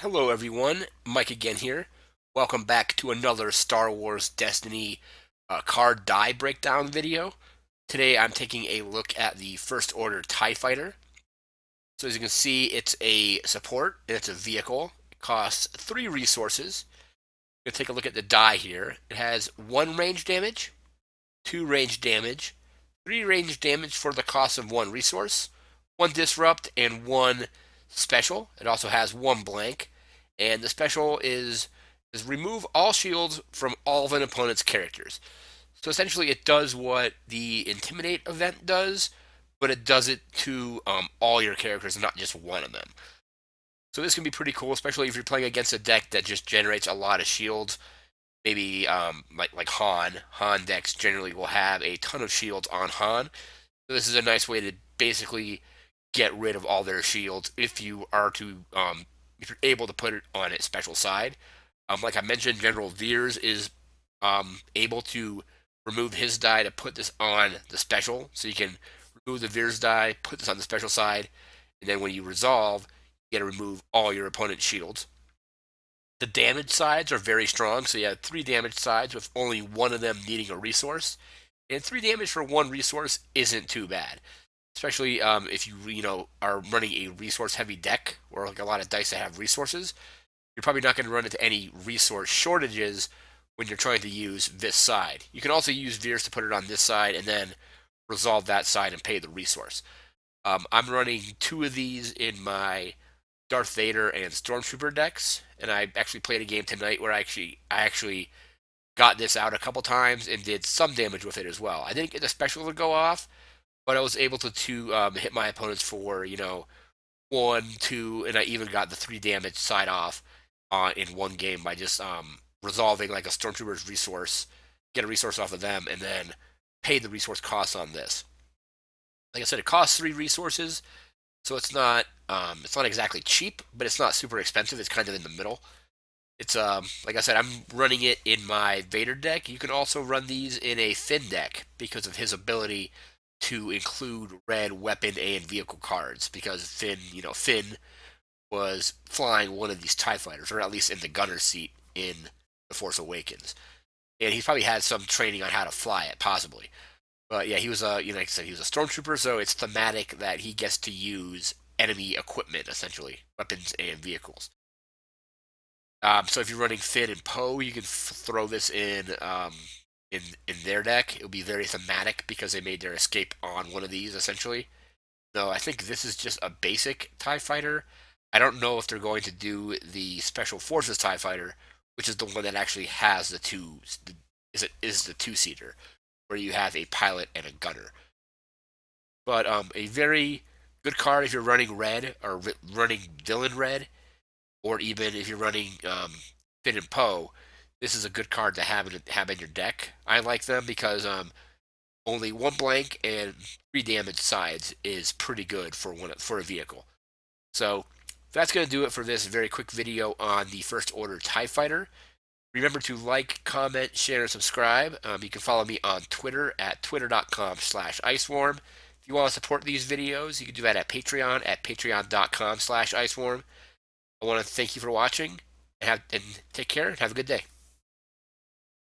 Hello, everyone. Mike again here. Welcome back to another Star Wars Destiny card die breakdown video. Today I'm taking a look at the First Order TIE Fighter. So as you can see, it's a support and it's a vehicle. It costs 3 resources. We're going to take a look at the die here. It has 1 range damage, 2 range damage, 3 range damage for the cost of 1 resource, 1 disrupt, and 1 special. It also has 1 blank. And the special is remove all shields from all of an opponent's characters. So essentially, it does what the Intimidate event does, but it does it to all your characters, not just one of them. So this can be pretty cool, especially if you're playing against a deck that just generates a lot of shields. Maybe like Han. Han decks generally will have a ton of shields on Han. So this is a nice way to basically get rid of all their shields if you are to if you're able to put it on its special side. Like I mentioned, General Veers is able to remove his die to put this on the special. So you can remove the Veers die, put this on the special side, and then when you resolve, you got to remove all your opponent's shields. The damage sides are very strong, so you have 3 damage sides with only one of them needing a resource. And 3 damage for 1 resource isn't too bad, especially if you are running a resource heavy deck or like a lot of dice that have resources. You're probably not going to run into any resource shortages when you're trying to use this side. You can also use Veers to put it on this side and then resolve that side and pay the resource. I'm running 2 of these in my Darth Vader and Stormtrooper decks, and I actually played a game tonight where I actually got this out a couple times and did some damage with it as well. I didn't get the special to go off, but I was able to hit my opponents for 1, 2, and I even got the 3 damage side off in one game by just resolving like a Stormtrooper's resource, get a resource off of them, and then pay the resource costs on this. Like I said, it costs 3 resources, so it's not exactly cheap, but it's not super expensive. It's kind of in the middle. It's like I said, I'm running it in my Vader deck. You can also run these in a Finn deck because of his ability to include red weapon and vehicle cards. Because Finn was flying one of these TIE fighters, or at least in the gunner seat in The Force Awakens, and he's probably had some training on how to fly it, possibly. But yeah, he was like I said, he was a stormtrooper, so it's thematic that he gets to use enemy equipment, essentially weapons and vehicles. So if you're running Finn and Poe, you can throw this in their deck. It'll be very thematic because they made their escape on one of these essentially. Though I think this is just a basic Tie Fighter. I don't know if they're going to do the Special Forces Tie Fighter, which is the one that actually has is the 2-seater, where you have a pilot and a gunner. But a very good card if you're running red or running villain red, or even if you're running Finn and Poe. This is a good card to have in your deck. I like them because only 1 blank and 3 damage sides is pretty good for a vehicle. So that's going to do it for this very quick video on the First Order TIE Fighter. Remember to like, comment, share, and subscribe. You can follow me on Twitter at twitter.com/iceworm. If you want to support these videos, you can do that at Patreon at patreon.com/iceworm. I want to thank you for watching and take care and have a good day.